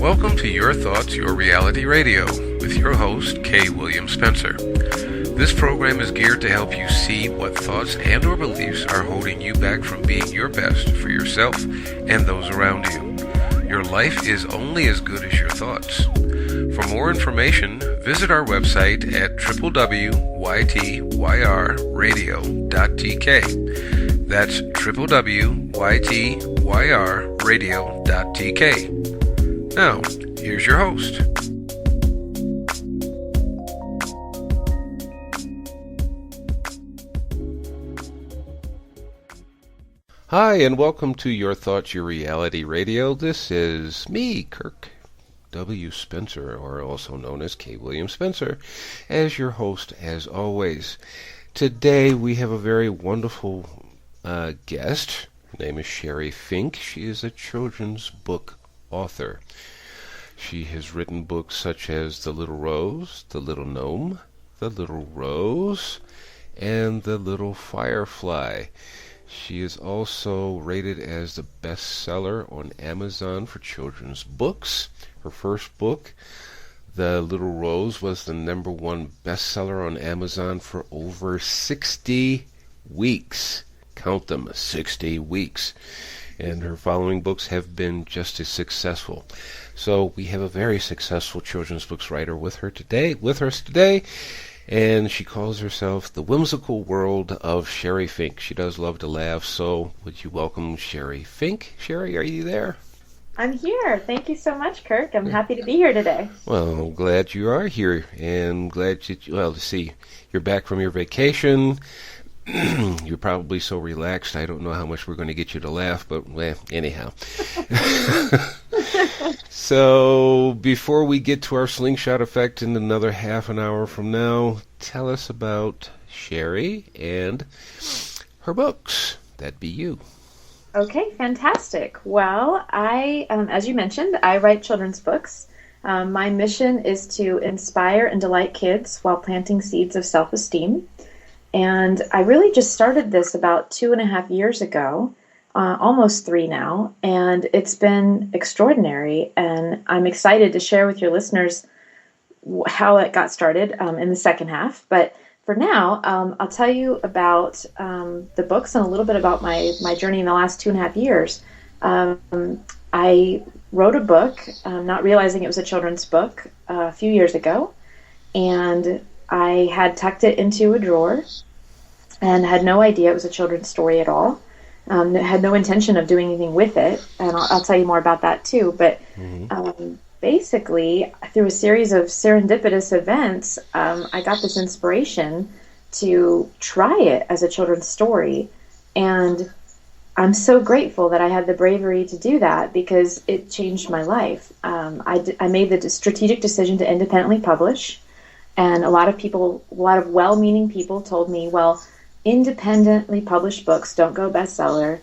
Welcome to Your Thoughts, Your Reality Radio with your host, K. William Spencer. This program is geared to help you see what thoughts and or beliefs are holding you back from being your best for yourself and those around you. Your life is only as good as your thoughts. For more information, visit our website at www.ytyrradio.tk. That's www.ytyrradio.tk. Now, here's your host. Hi, and welcome to Your Thoughts, Your Reality Radio. This is me, Kirk W. Spencer, or also known as K. William Spencer, as your host, as always. Today, we have a very wonderful guest. Her name is Sheri Fink. She is a children's book author. She has written books such as The Little Rose, The Little Gnome, The Little Rose, and The Little Firefly. She is also rated as the bestseller on Amazon for children's books. Her first book, The Little Rose, was the #1 bestseller on Amazon for over 60 weeks. Count them, 60 weeks. And her following books have been just as successful. So we have a very successful children's books writer with us today, and she calls herself the Whimsical World of Sheri Fink. She does love to laugh, so would you welcome Sheri Fink? Sheri, are you there? I'm here. Thank you so much, Kirk. I'm happy to be here today. Well, I'm glad you are here, and glad that you're back from your vacation. You're probably so relaxed. I don't know how much we're going to get you to laugh, but anyhow. So before we get to our slingshot effect in another half an hour from now, tell us about Sheri and her books. That'd be you. Okay, fantastic. Well, as you mentioned, I write children's books. My mission is to inspire and delight kids while planting seeds of self-esteem. And I really just started this about 2.5 years ago, almost 3 now, and it's been extraordinary. And I'm excited to share with your listeners how it got started in the second half. But for now, I'll tell you about the books and a little bit about my journey in the last 2.5 years. I wrote a book, not realizing it was a children's book, a few years ago, and I had tucked it into a drawer and had no idea it was a children's story at all. Had no intention of doing anything with it, and I'll tell you more about that too. But basically, through a series of serendipitous events, I got this inspiration to try it as a children's story. And I'm so grateful that I had the bravery to do that because it changed my life. I made the strategic decision to independently publish. And a lot of well-meaning people told me, well, independently published books don't go bestseller.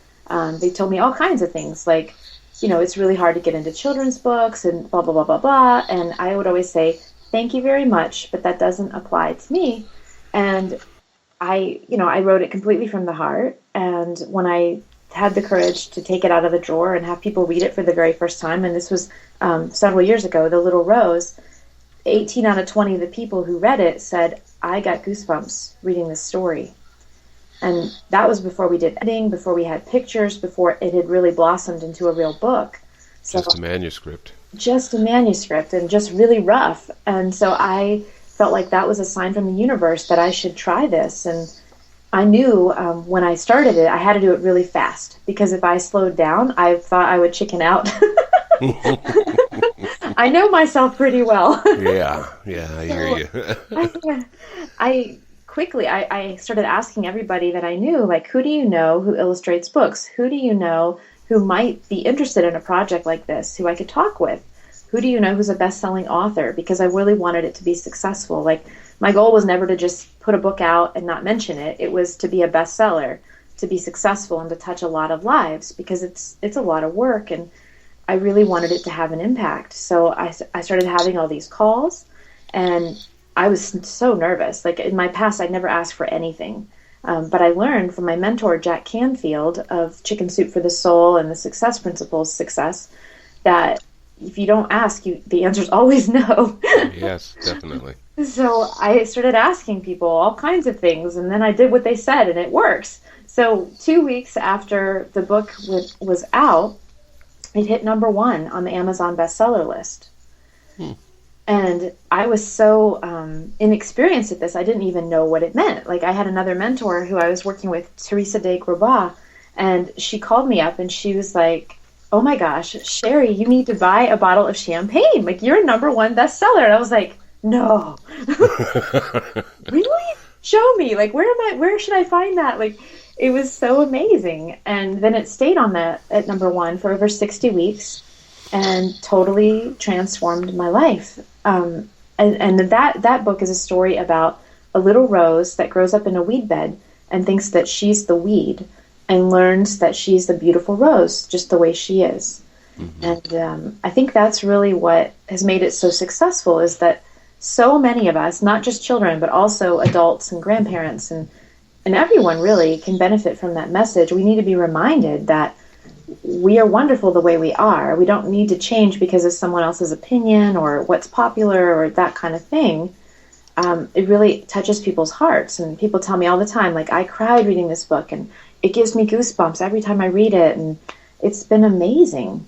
They told me all kinds of things like, it's really hard to get into children's books and blah, blah, blah, blah, blah. And I would always say, thank you very much, but that doesn't apply to me. And I wrote it completely from the heart. And when I had the courage to take it out of the drawer and have people read it for the very first time, and this was several years ago, The Little Rose, 18 out of 20 of the people who read it said, I got goosebumps reading this story. And that was before we did editing, before we had pictures, before it had really blossomed into a real book. So, just a manuscript. Just a manuscript and just really rough. And so I felt like that was a sign from the universe that I should try this. And I knew when I started it, I had to do it really fast because if I slowed down, I thought I would chicken out. I know myself pretty well. Yeah, I hear you. I started asking everybody that I knew, like, who do you know who illustrates books? Who do you know who might be interested in a project like this, who I could talk with? Who do you know who's a best-selling author? Because I really wanted it to be successful. Like, my goal was never to just put a book out and not mention it. It was to be a bestseller, to be successful, and to touch a lot of lives because it's a lot of work, and I really wanted it to have an impact. So I started having all these calls, and I was so nervous. Like in my past, I'd never asked for anything. But I learned from my mentor, Jack Canfield, of Chicken Soup for the Soul and the Success Principles, that if you don't ask, the answer's always no. Yes, definitely. So I started asking people all kinds of things, and then I did what they said, and it works. So 2 weeks after the book was out, it hit #1 on the Amazon bestseller list. Hmm. And I was so inexperienced at this, I didn't even know what it meant. Like, I had another mentor who I was working with, Teresa de Groba, and she called me up and she was like, oh my gosh, Sheri, you need to buy a bottle of champagne. Like, you're #1 bestseller. And I was like, no. Really? Show me. Like, where should I find that? Like, it was so amazing. And then it stayed on that at #1 for over 60 weeks and totally transformed my life. And that book is a story about a little rose that grows up in a weed bed and thinks that she's the weed and learns that she's the beautiful rose just the way she is. Mm-hmm. And I think that's really what has made it so successful, is that so many of us, not just children, but also adults and grandparents and everyone really can benefit from that message. We need to be reminded that we are wonderful the way we are. We don't need to change because of someone else's opinion or what's popular or that kind of thing. It really touches people's hearts. And people tell me all the time, like, I cried reading this book and it gives me goosebumps every time I read it. And it's been amazing.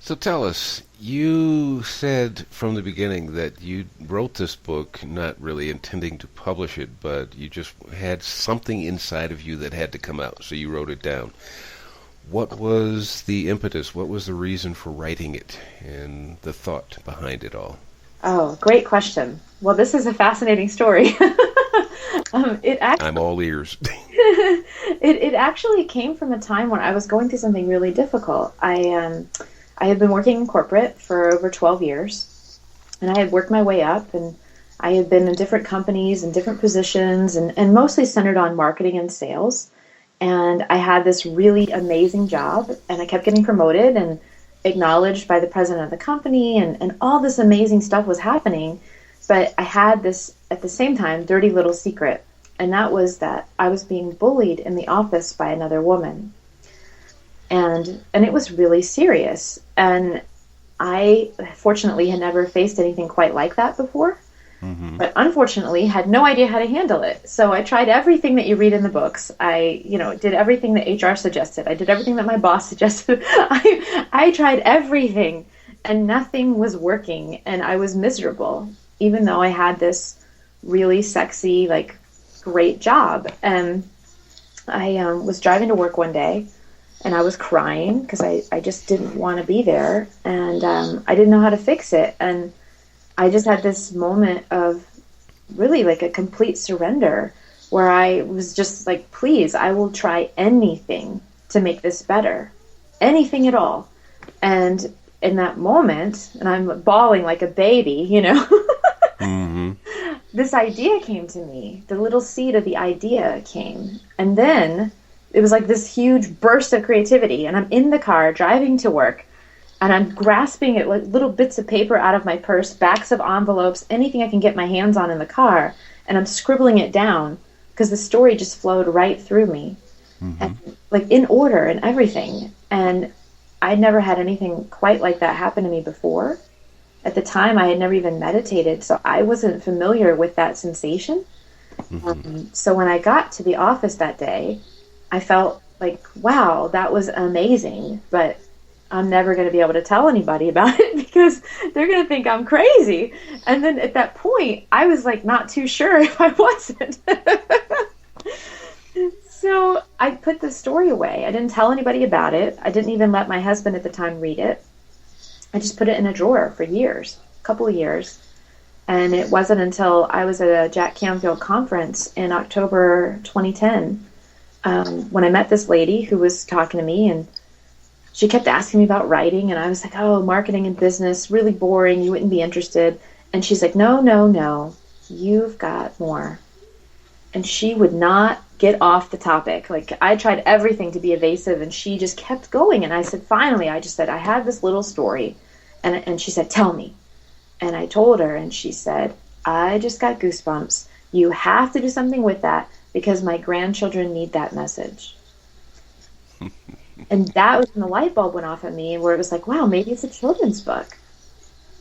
So tell us, you said from the beginning that you wrote this book not really intending to publish it, but you just had something inside of you that had to come out, so you wrote it down. What was the impetus? What was the reason for writing it and the thought behind it all? Oh, great question. Well, this is a fascinating story. I'm all ears. It actually came from a time when I was going through something really difficult. I had been working in corporate for over 12 years, and I had worked my way up, and I had been in different companies and different positions, and mostly centered on marketing and sales. And I had this really amazing job, and I kept getting promoted and acknowledged by the president of the company, and all this amazing stuff was happening. But I had this, at the same time, dirty little secret, and that was that I was being bullied in the office by another woman. And it was really serious. And I, fortunately, had never faced anything quite like that before. Mm-hmm. But unfortunately, had no idea how to handle it. So I tried everything that you read in the books. I, did everything that HR suggested. I did everything that my boss suggested. I tried everything, and nothing was working. And I was miserable, even though I had this really sexy, like, great job. And I was driving to work one day, and I was crying because I just didn't want to be there. And I didn't know how to fix it. And I just had this moment of really like a complete surrender where I was just like, please, I will try anything to make this better. Anything at all. And in that moment, and I'm bawling like a baby, mm-hmm. This idea came to me. The little seed of the idea came. And then it was like this huge burst of creativity. And I'm in the car driving to work. And I'm grasping at like little bits of paper out of my purse, backs of envelopes, anything I can get my hands on in the car. And I'm scribbling it down because the story just flowed right through me. Mm-hmm. And, like, in order and everything. And I'd never had anything quite like that happen to me before. At the time, I had never even meditated, so I wasn't familiar with that sensation. Mm-hmm. So when I got to the office that day, I felt like, wow, that was amazing. But I'm never going to be able to tell anybody about it because they're going to think I'm crazy. And then at that point, I was like not too sure if I wasn't. So I put the story away. I didn't tell anybody about it. I didn't even let my husband at the time read it. I just put it in a drawer for years, a couple of years. And it wasn't until I was at a Jack Canfield conference in October 2010 when I met this lady who was talking to me, and she kept asking me about writing, and I was like, oh, marketing and business, really boring, you wouldn't be interested. And she's like, no, you've got more. And she would not get off the topic. Like, I tried everything to be evasive, and she just kept going. And I said, finally, I just said, I had this little story. And she said, tell me. And I told her, and she said, I just got goosebumps. You have to do something with that because my grandchildren need that message. And that was when the light bulb went off at me, where it was like, wow, maybe it's a children's book.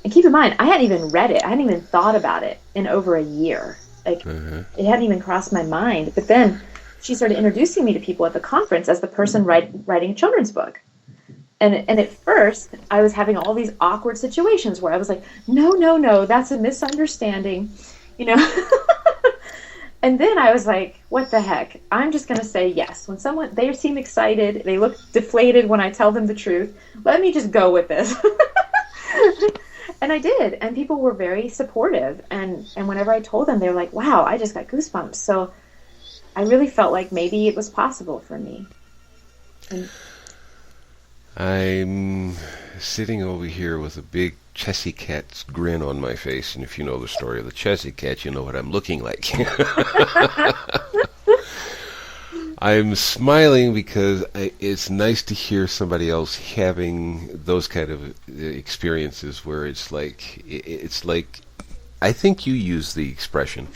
And keep in mind, I hadn't even read it. I hadn't even thought about it in over a year. Like, it hadn't even crossed my mind. But then she started introducing me to people at the conference as the person writing a children's book. And at first, I was having all these awkward situations where I was like, no, that's a misunderstanding, you know. And then I was like, what the heck? I'm just going to say yes. When they seem excited, they look deflated when I tell them the truth. Let me just go with this. And I did. And people were very supportive. And whenever I told them, they were like, wow, I just got goosebumps. So I really felt like maybe it was possible for me. I'm sitting over here with a big Chessy Cat's grin on my face, and if you know the story of the Chessy Cat, you know what I'm looking like. I'm smiling because it's nice to hear somebody else having those kind of experiences where it's like, I think you use the expression,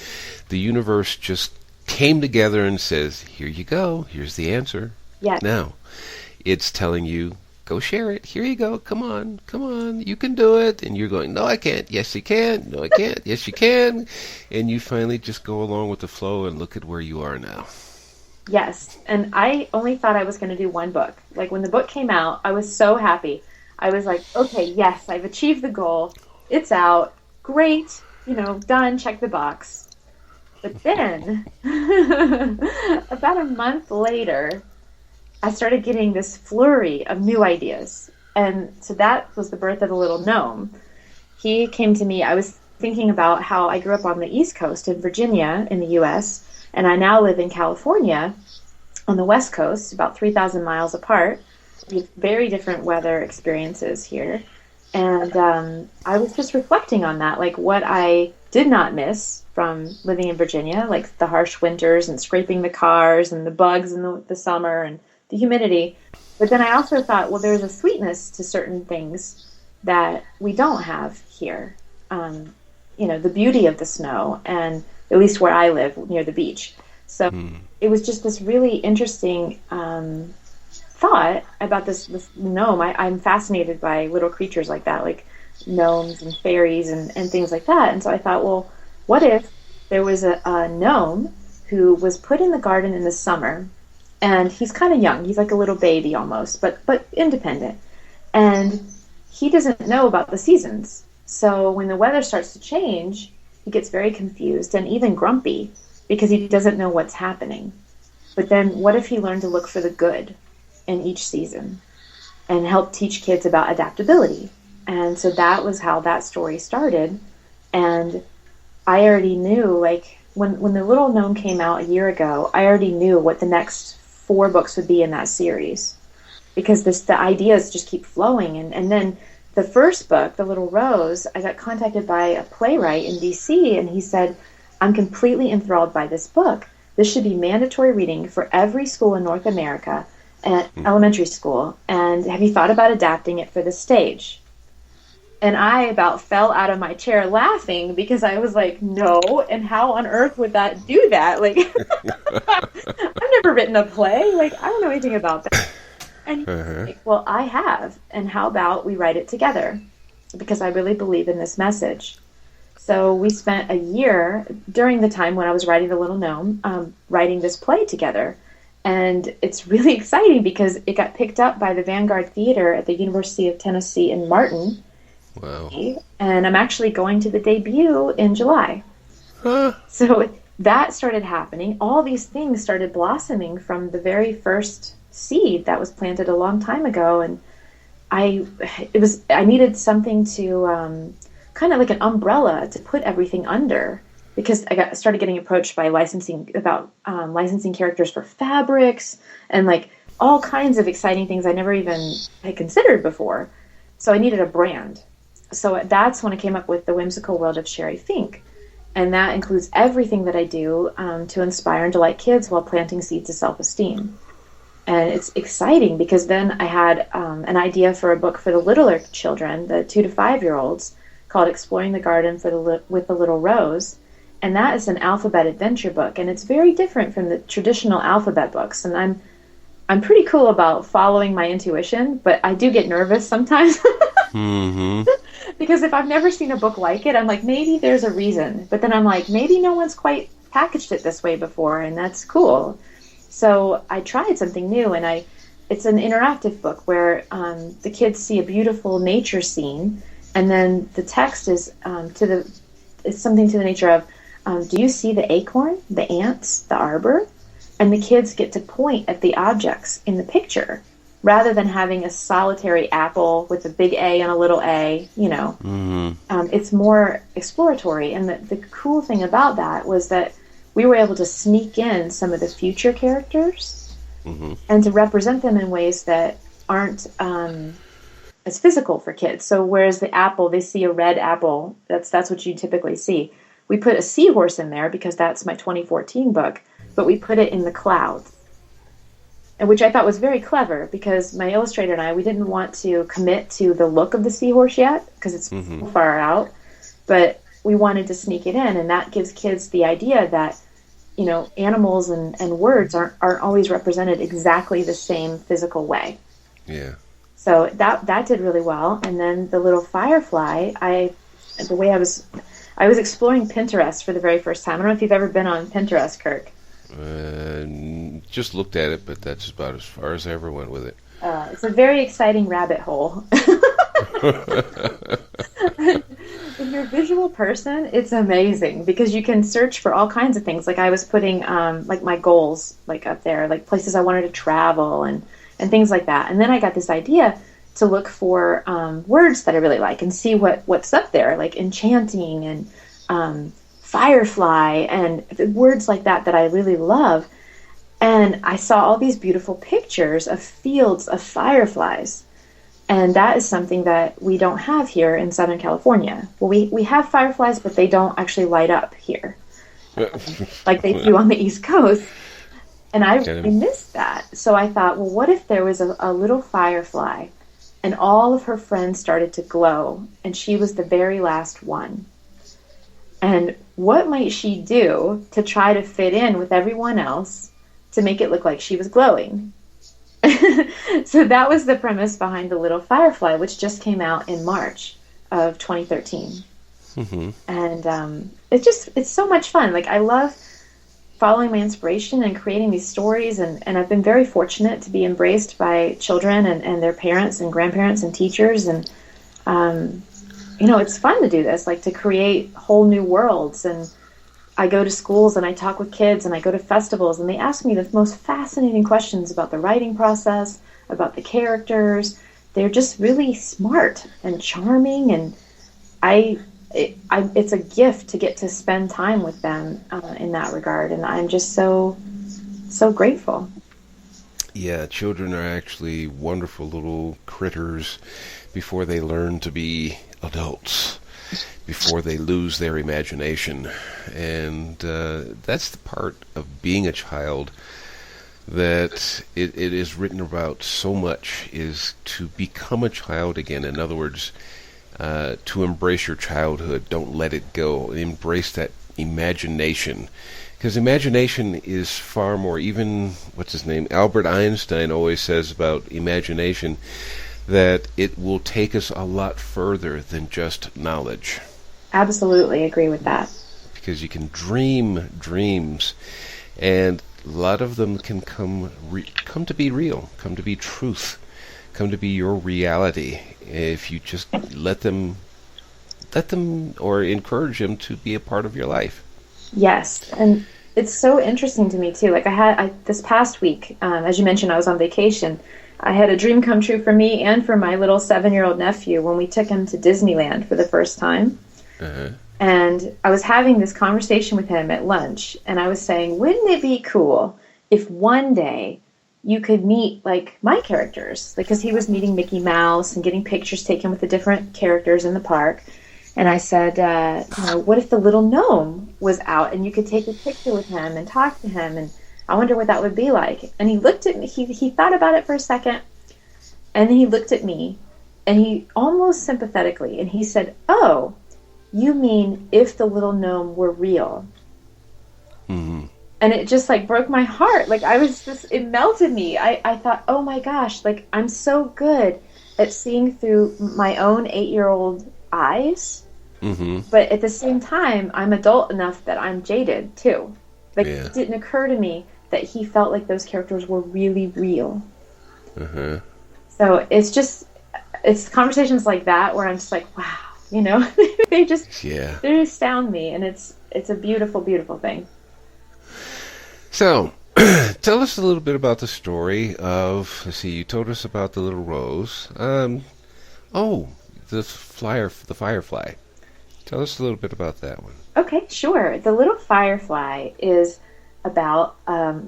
the universe just came together and says, here you go, here's the answer. Yes. Now, it's telling you, go share it. Here you go. Come on. You can do it. And you're going, no, I can't. Yes, you can. No, I can't. Yes, you can. And you finally just go along with the flow and look at where you are now. Yes. And I only thought I was going to do one book. Like when the book came out, I was so happy. I was like, okay, yes, I've achieved the goal. It's out. Great. Done. Check the box. But then about a month later, I started getting this flurry of new ideas. And so that was the birth of the little gnome. He came to me. I was thinking about how I grew up on the East Coast in Virginia in the U.S., and I now live in California on the West Coast, about 3,000 miles apart. We have very different weather experiences here. And I was just reflecting on that, like what I did not miss from living in Virginia, like the harsh winters and scraping the cars and the bugs in the summer and the humidity. But then I also thought, well, there's a sweetness to certain things that we don't have here. The beauty of the snow, and at least where I live near the beach. So it was just this really interesting thought about this gnome. I'm fascinated by little creatures like that, like gnomes and fairies and things like that. And so I thought, well, what if there was a gnome who was put in the garden in the summer. And he's kind of young. He's like a little baby almost, but independent. And he doesn't know about the seasons. So when the weather starts to change, he gets very confused and even grumpy because he doesn't know what's happening. But then what if he learned to look for the good in each season and help teach kids about adaptability? And so that was how that story started. And I already knew, like, when the Little Gnome came out a year ago, I already knew what the next 4 books would be in that series, because the ideas just keep flowing. And then the first book, The Little Rose, I got contacted by a playwright in DC, and he said, I'm completely enthralled by this book. This should be mandatory reading for every school in North America at elementary school. And have you thought about adapting it for the stage? And I about fell out of my chair laughing because I was like, no, and how on earth would that do that? Like, I've never written a play. Like, I don't know anything about that. And he's like, well, I have. And how about we write it together? Because I really believe in this message. So we spent a year during the time when I was writing The Little Gnome, writing this play together. And it's really exciting because it got picked up by the Vanguard Theater at the University of Tennessee in Martin. Wow. And I'm actually going to the debut in July. So that started happening. All these things started blossoming from the very first seed that was planted a long time ago. And I needed something to kind of like an umbrella to put everything under, because I started getting approached by licensing characters for fabrics and like all kinds of exciting things I never even had considered before. So I needed a brand. So that's when I came up with the Whimsical World of Sheri Fink. And that includes everything that I do to inspire and delight kids while planting seeds of self-esteem. And it's exciting because then I had an idea for a book for the littler children, the 2 to 5-year-olds, called Exploring the Garden with the Little Rose. And that is an alphabet adventure book. And it's very different from the traditional alphabet books. And I'm pretty cool about following my intuition, but I do get nervous sometimes. Mm-hmm. Because if I've never seen a book like it, I'm like, maybe there's a reason. But then I'm like, maybe no one's quite packaged it this way before, and that's cool. So I tried something new, and it's an interactive book where the kids see a beautiful nature scene, and then the text is it's something to the nature of, do you see the acorn, the ants, the arbor? And the kids get to point at the objects in the picture rather than having a solitary apple with a big A and a little a, It's more exploratory. And the cool thing about that was that we were able to sneak in some of the future characters and to represent them in ways that aren't as physical for kids. So whereas the apple, they see a red apple, that's what you typically see. We put a seahorse in there because that's my 2014 book, but we put it in the clouds, and which I thought was very clever because my illustrator and I, we didn't want to commit to the look of the seahorse yet because it's so far out, but we wanted to sneak it in, and that gives kids the idea that, animals and words aren't always represented exactly the same physical way. Yeah. So that did really well. And then the Little Firefly, I was exploring Pinterest for the very first time. I don't know if you've ever been on Pinterest, Kirk. Just looked at it, but that's about as far as I ever went with it. It's a very exciting rabbit hole. If you're a visual person, it's amazing because you can search for all kinds of things. Like I was putting like my goals like up there, like places I wanted to travel and things like that. And then I got this idea to look for words that I really like and see what's up there, like enchanting and firefly and words like that I really love. And I saw all these beautiful pictures of fields of fireflies. And that is something that we don't have here in Southern California. Well, we have fireflies, but they don't actually light up here like they do on the East Coast. And I missed that. So I thought, well, what if there was a little firefly and all of her friends started to glow and she was the very last one? And what might she do to try to fit in with everyone else to make it look like she was glowing? So that was the premise behind The Little Firefly, which just came out in March of 2013. And it's so much fun. Like I love following my inspiration and creating these stories, and I've been very fortunate to be embraced by children and their parents and grandparents and teachers, and it's fun to do this, like to create whole new worlds. And I go to schools and I talk with kids and I go to festivals and they ask me the most fascinating questions about the writing process, about the characters. They're just really smart and charming, and it's a gift to get to spend time with them in that regard, and I'm just so grateful. Yeah, children are actually wonderful little critters before they learn to be adults, before they lose their imagination. And that's the part of being a child that it is written about so much, is to become a child again. In other words, to embrace your childhood. Don't let it go. Embrace that imagination. Because imagination is far more, even, what's his name, Albert Einstein always says about imagination, that it will take us a lot further than just knowledge. Absolutely agree with that. Because you can dream dreams, and a lot of them can come to be real, come to be truth, come to be your reality, if you just let them or encourage them to be a part of your life. Yes, and it's so interesting to me too. Like this past week, as you mentioned, I was on vacation. I had a dream come true for me and for my little 7-year-old nephew when we took him to Disneyland for the first time. And I was having this conversation with him at lunch, and I was saying, wouldn't it be cool if one day you could meet like my characters? Because he was meeting Mickey Mouse and getting pictures taken with the different characters in the park. And I said, what if the little gnome was out and you could take a picture with him and talk to him? And I wonder what that would be like. And he looked at me, he thought about it for a second, and then he looked at me, and he almost sympathetically, and he said, "Oh, you mean if the little gnome were real?" Mm-hmm. And it just like broke my heart. Like I was just, it melted me. I thought, oh my gosh, like I'm so good at seeing through my own 8-year-old eyes. Mm-hmm. But at the same time, I'm adult enough that I'm jaded too. Like Yeah. it didn't occur to me that he felt like those characters were really real. Uh-huh. So it's conversations like that where I'm just like, wow, you know, Yeah. they astound me, and it's a beautiful, beautiful thing. So, tell us a little bit about the story of, let's see, you told us about the little rose. Oh, the firefly. Tell us a little bit about that one. Okay, sure. The Little Firefly is about a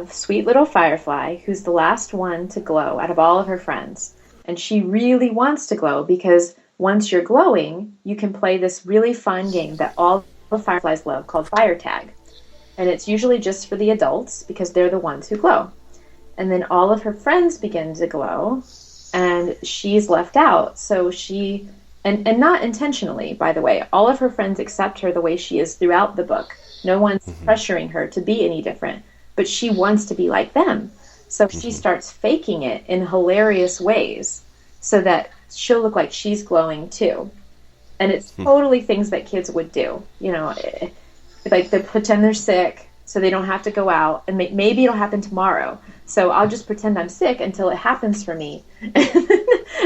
sweet little firefly who's the last one to glow out of all of her friends. And she really wants to glow because once you're glowing, you can play this really fun game that all the fireflies love called fire tag. And it's usually just for the adults because they're the ones who glow. And then all of her friends begin to glow, and she's left out. So and not intentionally, by the way, all of her friends accept her the way she is throughout the book. No one's pressuring her to be any different, but she wants to be like them. So she starts faking it in hilarious ways so that she'll look like she's glowing too. And it's totally things that kids would do. You know, like they pretend they're sick so they don't have to go out, and maybe it'll happen tomorrow. So I'll just pretend I'm sick until it happens for me.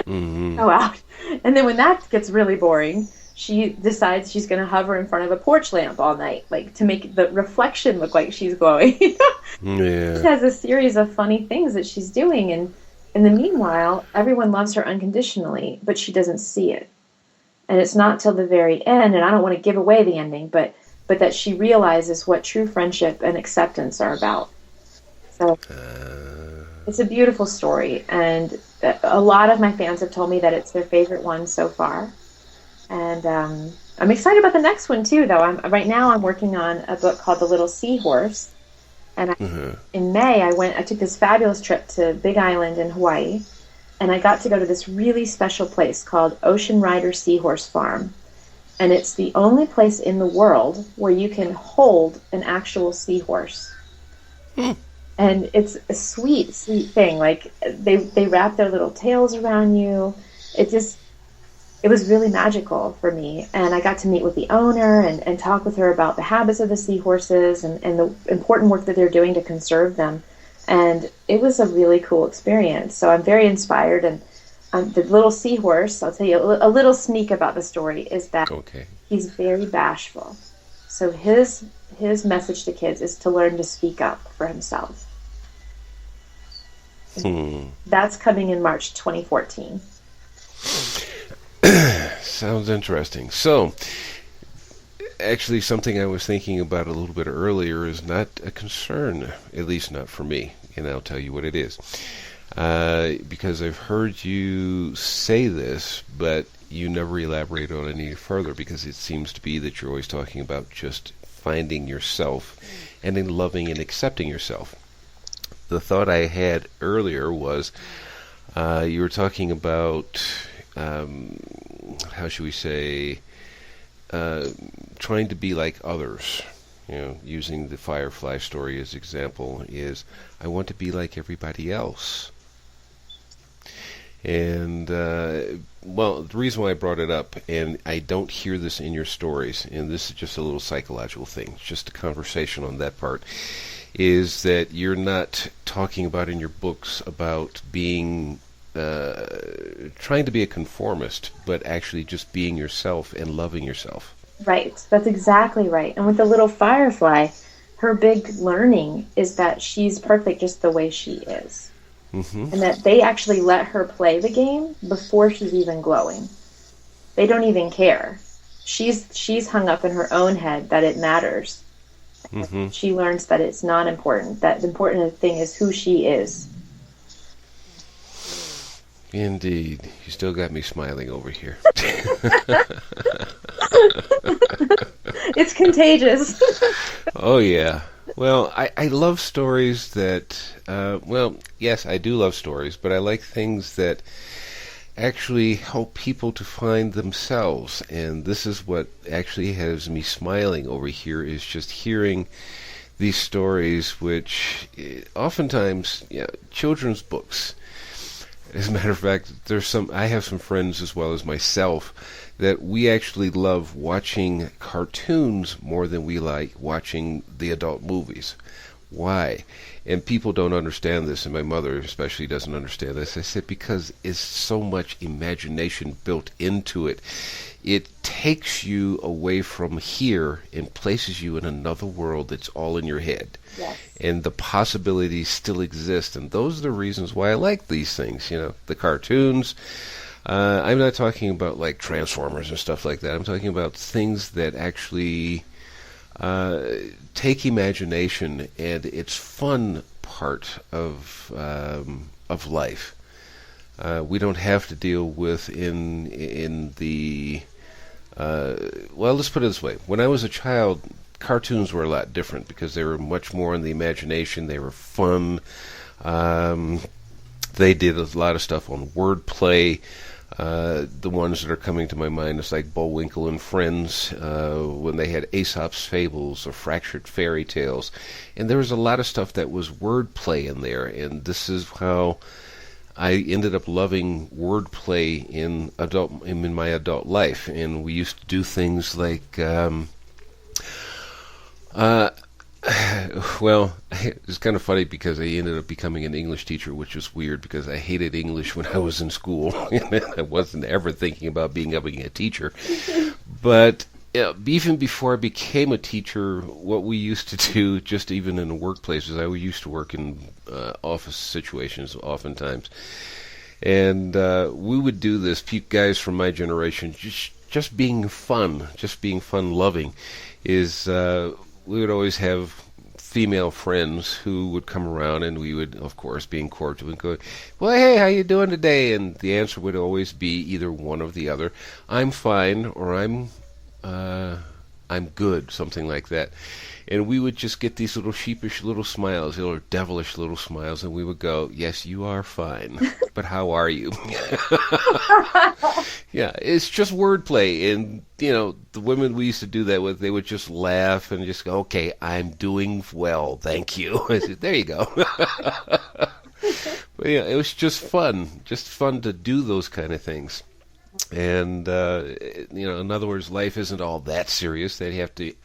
Go out. And then when that gets really boring, she decides she's going to hover in front of a porch lamp all night, like to make the reflection look like she's glowing. Yeah. She has a series of funny things that she's doing, and in the meanwhile, everyone loves her unconditionally, but she doesn't see it. And it's not till the very end, and I don't want to give away the ending, but that she realizes what true friendship and acceptance are about. So it's a beautiful story, and a lot of my fans have told me that it's their favorite one so far. And I'm excited about the next one too, though. Right now I'm working on a book called The Little Seahorse, and in May I took this fabulous trip to Big Island in Hawaii, and I got to go to this really special place called Ocean Rider Seahorse Farm. And it's the only place in the world where you can hold an actual seahorse. And it's a sweet, sweet thing. Like they wrap their little tails around you. It was really magical for me. And I got to meet with the owner and talk with her about the habits of the seahorses and the important work that they're doing to conserve them. And it was a really cool experience. So I'm very inspired. And the little seahorse, I'll tell you a little sneak about the story, is that he's very bashful. So his message to kids is to learn to speak up for himself. That's coming in March 2014. Sounds interesting. So, actually, something I was thinking about a little bit earlier is not a concern, at least not for me, and I'll tell you what it is. Because I've heard you say this, but you never elaborate on it any further, because it seems to be that you're always talking about just finding yourself and then loving and accepting yourself. The thought I had earlier was you were talking about, how should we say, trying to be like others. You know, using the Firefly story as example, is I want to be like everybody else. And, well, the reason why I brought it up, and I don't hear this in your stories, and this is just a little psychological thing, just a conversation on that part, is that you're not talking about in your books about being, trying to be a conformist, but actually just being yourself and loving yourself. Right. That's exactly right. And with the little Firefly, her big learning is that she's perfect just the way she is. And that they actually let her play the game before she's even glowing. They don't even care. She's hung up in her own head that it matters. She learns that it's not important, that the important thing is who she is. Indeed. You still got me smiling over here. It's contagious. Oh, yeah. Well, I love stories that, well, yes, I do love stories, but I like things that actually help people to find themselves. And this is what actually has me smiling over here, is just hearing these stories, which oftentimes, children's books. As a matter of fact, I have some friends as well as myself that we actually love watching cartoons more than we like watching the adult movies. Why? And people don't understand this, and my mother especially doesn't understand this. I said, because it's so much imagination built into it. It takes you away from here and places you in another world that's all in your head. Yes. And the possibilities still exist. And those are the reasons why I like these things. The cartoons. I'm not talking about like Transformers and stuff like that. I'm talking about things that actually take imagination and its fun part of life. We don't have to deal with in the let's put it this way. When I was a child, cartoons were a lot different because they were much more in the imagination. They were fun. They did a lot of stuff on wordplay. The ones that are coming to my mind is like Bullwinkle and Friends, when they had Aesop's Fables or Fractured Fairy Tales. And there was a lot of stuff that was wordplay in there. And this is how I ended up loving wordplay in my adult life. And we used to do things like it's kind of funny because I ended up becoming an English teacher, which was weird because I hated English when I was in school. I wasn't ever thinking about being a teacher. But even before I became a teacher, what we used to do, just even in the workplaces, I used to work in office situations oftentimes. And we would do this, guys from my generation, just being fun-loving, is we would always have female friends who would come around, and we would, of course, being cordial, and go, well, hey, how you doing today? And the answer would always be either one or the other. I'm fine, or I'm good, something like that. And we would just get these little sheepish little smiles, or devilish little smiles, and we would go, yes, you are fine, but how are you? Yeah, it's just wordplay. And, the women we used to do that with, they would just laugh and just go, okay, I'm doing well, thank you. I said, there you go. But yeah, it was just fun to do those kind of things. And, in other words, life isn't all that serious.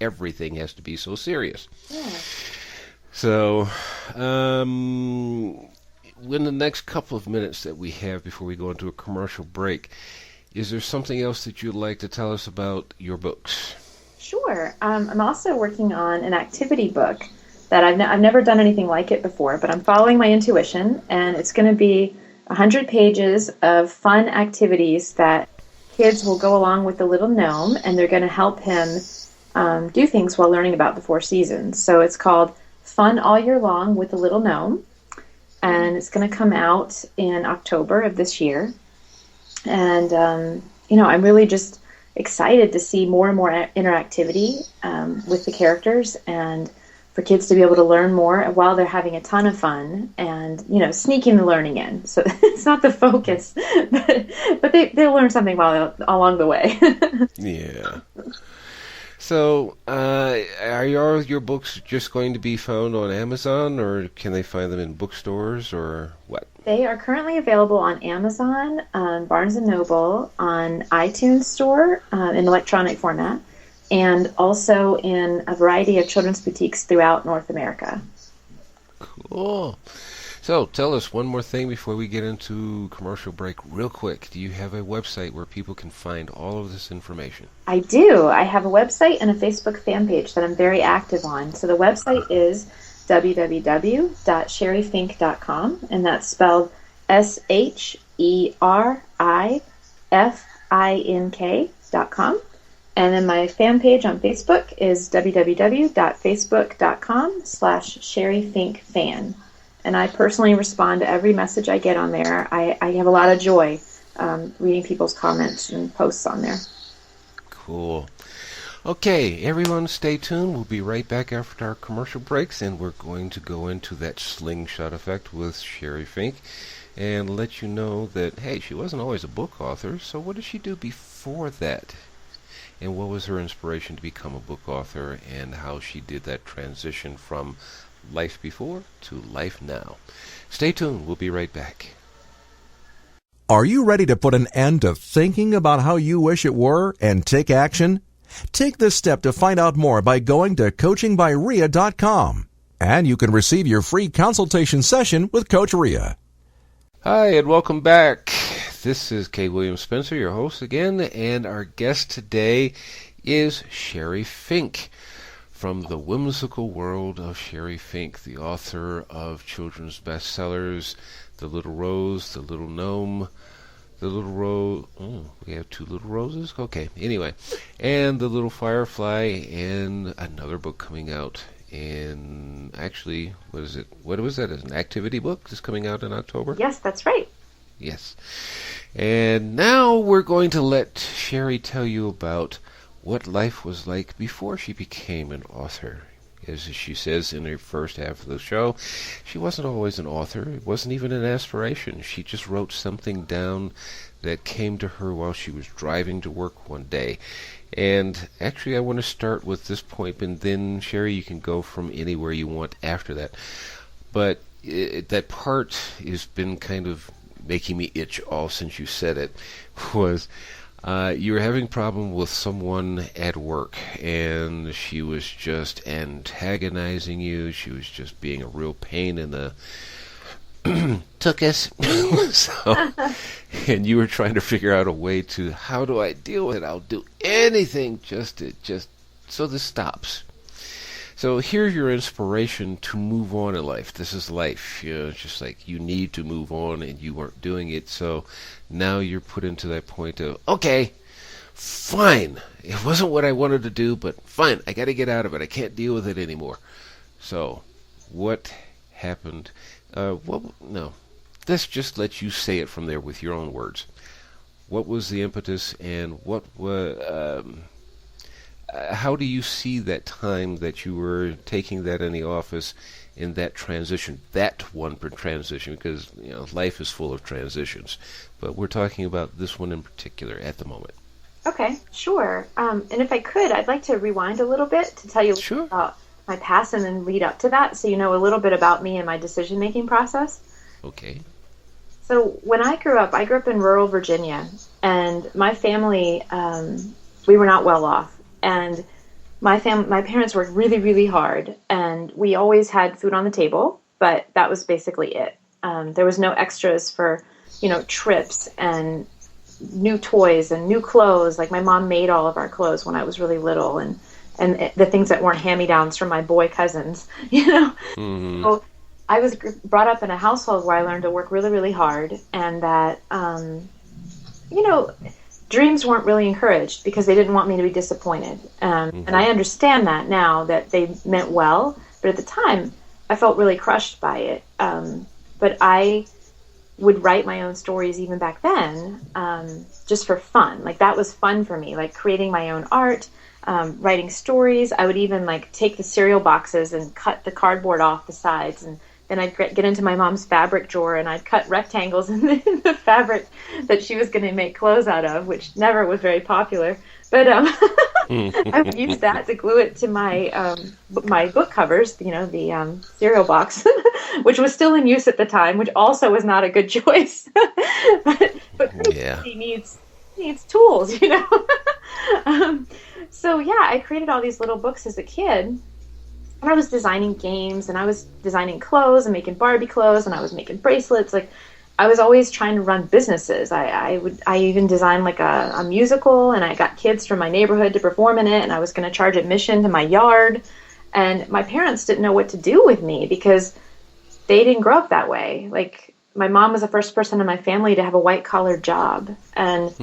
Everything has to be so serious. Yeah. So, in the next couple of minutes that we have before we go into a commercial break, is there something else that you'd like to tell us about your books? Sure. I'm also working on an activity book that I've never done anything like it before, but I'm following my intuition, and it's going to be 100 pages of fun activities that kids will go along with the little gnome, and they're going to help him do things while learning about the 4 seasons. So it's called Fun All Year Long with the Little Gnome, and it's going to come out in October of this year. And, I'm really just excited to see more and more interactivity with the characters, and for kids to be able to learn more while they're having a ton of fun and, sneaking the learning in. So it's not the focus, but they'll learn something along the way. Yeah. So, are your books just going to be found on Amazon, or can they find them in bookstores, or what? They are currently available on Amazon, Barnes & Noble, on iTunes Store in electronic format, and also in a variety of children's boutiques throughout North America. Cool. So, tell us one more thing before we get into commercial break real quick. Do you have a website where people can find all of this information? I do. I have a website and a Facebook fan page that I'm very active on. So the website is www.sherifink.com, and that's spelled SHERIFINK.com. And then my fan page on Facebook is www.facebook.com/SheriFinkFan. And I personally respond to every message I get on there. I have a lot of joy reading people's comments and posts on there. Cool. Okay, everyone stay tuned. We'll be right back after our commercial breaks, and we're going to go into that slingshot effect with Sheri Fink and let you know that, hey, she wasn't always a book author, so what did she do before that? and what was her inspiration to become a book author, and how she did that transition from life before to life now. Stay tuned. We'll be right back. Are you ready to put an end to thinking about how you wish it were and take action? Take this step to find out more by going to coachingbyria.com. And you can receive your free consultation session with Coach Ria. Hi, and welcome back. This is K. William Spencer, your host again, and our guest today is Sheri Fink from the whimsical world of Sheri Fink, the author of children's bestsellers, The Little Rose, The Little Gnome, The Little Rose, we have two Little Roses? Okay, anyway, and The Little Firefly, and another book coming out in, actually, what is it? What was that? An activity book that's coming out in October? Yes, that's right. Yes. And now we're going to let Sheri tell you about what life was like before she became an author. As she says in her first half of the show, she wasn't always an author. It wasn't even an aspiration. She just wrote something down that came to her while she was driving to work one day. And actually, I want to start with this point, and then, Sheri, you can go from anywhere you want after that. But that part has been kind of making me itch all since you said it, was you were having a problem with someone at work, and she was just antagonizing you. She was just being a real pain in the tuchus. And you were trying to figure out a way to, how do I deal with it? I'll do anything just so this stops. So here's your inspiration to move on in life. This is life. It's just like you need to move on, and you weren't doing it. So now you're put into that point of, okay, fine. It wasn't what I wanted to do, but fine. I got to get out of it. I can't deal with it anymore. So what happened? No. Let's just let you say it from there with your own words. What was the impetus, and what was... how do you see that time that you were taking that in the office in that transition, that one per transition, because life is full of transitions, but we're talking about this one in particular at the moment. Okay, sure. And if I could, I'd like to rewind a little bit to tell you Sure. about my past and then lead up to that, so you know a little bit about me and my decision-making process. Okay. So when I grew up in rural Virginia, and my family, we were not well off. And my parents worked really, really hard, and we always had food on the table, but that was basically it. There was no extras for, trips and new toys and new clothes. Like my mom made all of our clothes when I was really little, and the things that weren't hand-me-downs from my boy cousins, Mm-hmm. So I was brought up in a household where I learned to work really, really hard, and that, dreams weren't really encouraged because they didn't want me to be disappointed. And I understand that now, that they meant well, but at the time I felt really crushed by it. But I would write my own stories even back then, just for fun. Like that was fun for me, like creating my own art, writing stories. I would even take the cereal boxes and cut the cardboard off the sides, and then I'd get into my mom's fabric drawer and I'd cut rectangles in the fabric that she was going to make clothes out of, which never was very popular. But I would use that to glue it to my book covers, the cereal box, which was still in use at the time, which also was not a good choice. but creativity needs tools, So yeah, I created all these little books as a kid. And I was designing games, and I was designing clothes and making Barbie clothes, and I was making bracelets. Like, I was always trying to run businesses. I even designed a musical, and I got kids from my neighborhood to perform in it, and I was going to charge admission to my yard. And my parents didn't know what to do with me because they didn't grow up that way. Like, my mom was the first person in my family to have a white-collar job, and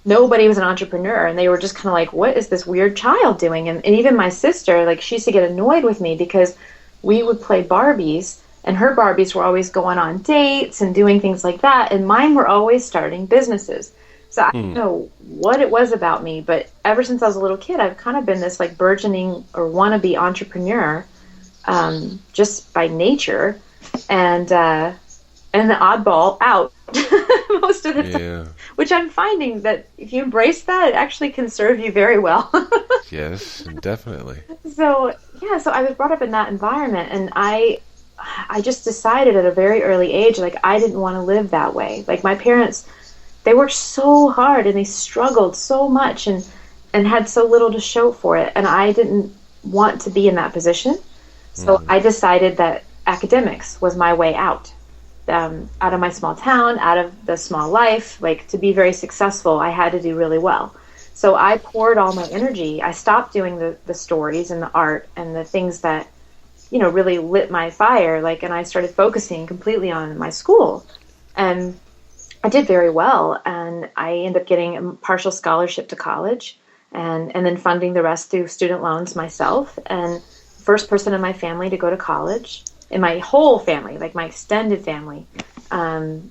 nobody was an entrepreneur, and they were just kind of like, what is this weird child doing? And even my sister, she used to get annoyed with me because we would play Barbies, and her Barbies were always going on dates and doing things like that, and mine were always starting businesses. So I don't know what it was about me, but ever since I was a little kid, I've kind of been this burgeoning or wannabe entrepreneur, just by nature. And and the oddball out most of the time. Yeah. Which I'm finding that if you embrace that, it actually can serve you very well. Yes, definitely. So yeah, so I was brought up in that environment, and I just decided at a very early age, like I didn't want to live that way. Like my parents, they worked so hard and they struggled so much and had so little to show for it, and I didn't want to be in that position. So I decided that academics was my way out. Out of my small town, out of the small life, like to be very successful, I had to do really well. So I poured all my energy. I stopped doing the stories and the art and the things that, really lit my fire. Like, and I started focusing completely on my school, and I did very well. And I ended up getting a partial scholarship to college, and then funding the rest through student loans myself. And first person in my family to go to college. In my whole family, like my extended family, and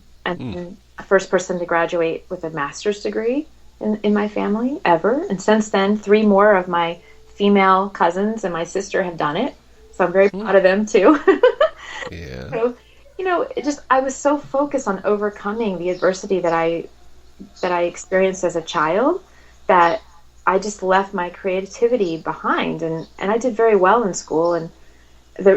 first person to graduate with a master's degree in my family ever. And since then, 3 more of my female cousins and my sister have done it. So I'm very proud of them too. Yeah. So, I was so focused on overcoming the adversity that I experienced as a child that I just left my creativity behind. And I did very well in school. And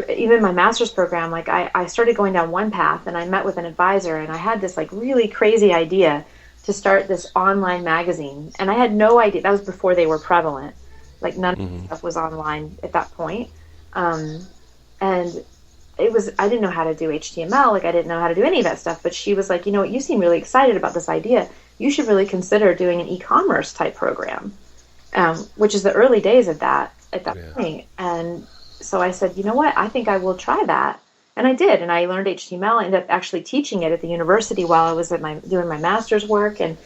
even my master's program, like I started going down one path, and I met with an advisor, and I had this like really crazy idea to start this online magazine. And I had no idea. That was before they were prevalent. Like none of the stuff was online at that point. And I didn't know how to do HTML. Like I didn't know how to do any of that stuff. But she was like, you seem really excited about this idea. You should really consider doing an e-commerce type program, which is the early days of that at that point. And so I said, you know what? I think I will try that. And I did. And I learned HTML. I ended up actually teaching it at the university while I was doing my master's work, and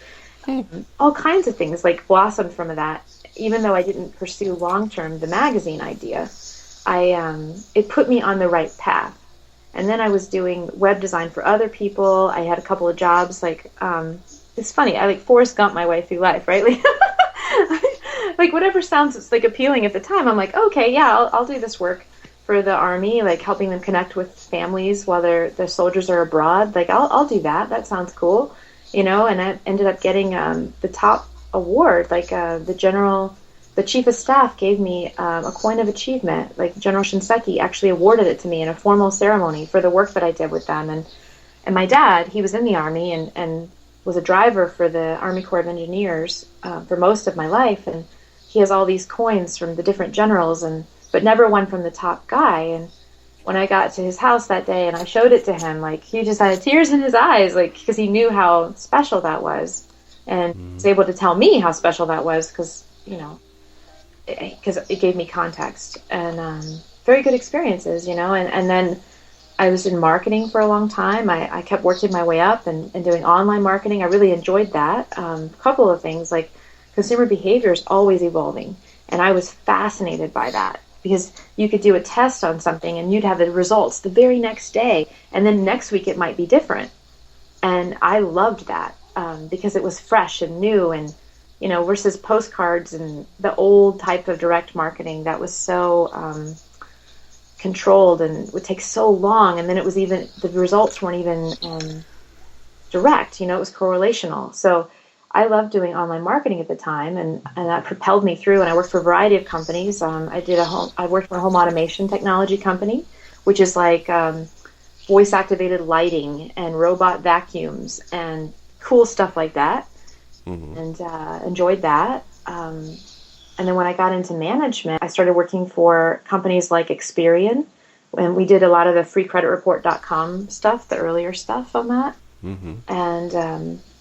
all kinds of things like blossomed from that. Even though I didn't pursue long-term the magazine idea, it put me on the right path. And then I was doing web design for other people. I had a couple of jobs. Like, it's funny. I like Forrest Gump my way through life, right? Like whatever sounds like appealing at the time, I'm like, okay, yeah, I'll do this work for the Army, like helping them connect with families while their soldiers are abroad. Like I'll do that. That sounds cool, And I ended up getting the top award. Like the chief of staff gave me a coin of achievement. Like General Shinseki actually awarded it to me in a formal ceremony for the work that I did with them. And my dad, he was in the Army and was a driver for the Army Corps of Engineers for most of my life, and he has all these coins from the different generals, but never one from the top guy. And when I got to his house that day and I showed it to him, like he just had tears in his eyes, like because he knew how special that was, and was able to tell me how special that was because it gave me context and very good experiences, and then I was in marketing for a long time. I kept working my way up and doing online marketing. I really enjoyed that. A couple of things, like consumer behavior is always evolving. And I was fascinated by that because you could do a test on something and you'd have the results the very next day. And then next week it might be different. And I loved that because it was fresh and new and, versus postcards and the old type of direct marketing that was so controlled and would take so long, and then the results weren't even direct, it was correlational. So I loved doing online marketing at the time, and that propelled me through, and I worked for a variety of companies. I worked for a home automation technology company, which is like voice activated lighting and robot vacuums and cool stuff like that, and enjoyed that. And then when I got into management, I started working for companies like Experian, and we did a lot of the freecreditreport.com stuff, the earlier stuff on that. And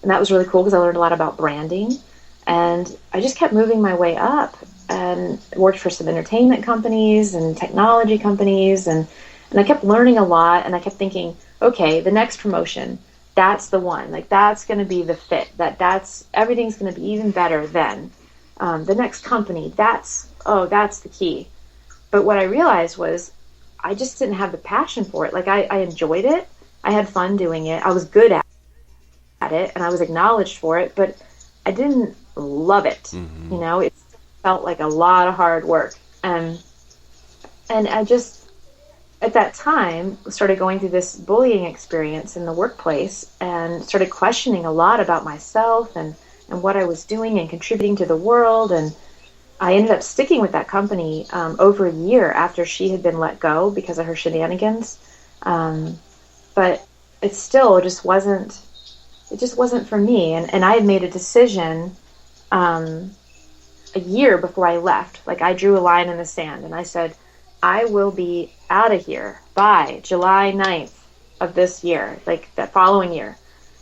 that was really cool because I learned a lot about branding. And I just kept moving my way up and worked for some entertainment companies and technology companies. And I kept learning a lot, and I kept thinking, okay, the next promotion, that's the one. Like, that's going to be the fit. Everything's going to be even better then. The next company, that's the key. But what I realized was I just didn't have the passion for it. Like I enjoyed it. I had fun doing it. I was good at it and I was acknowledged for it, but I didn't love it. It felt like a lot of hard work. And I just at that time, started going through this bullying experience in the workplace and started questioning a lot about myself and what I was doing and contributing to the world. And I ended up sticking with that company over a year after she had been let go because of her shenanigans. But it still just wasn't, it just wasn't for me. And I had made a decision a year before I left. Like, I drew a line in the sand and I said, I will be out of here by July 9th of this year, like that following year.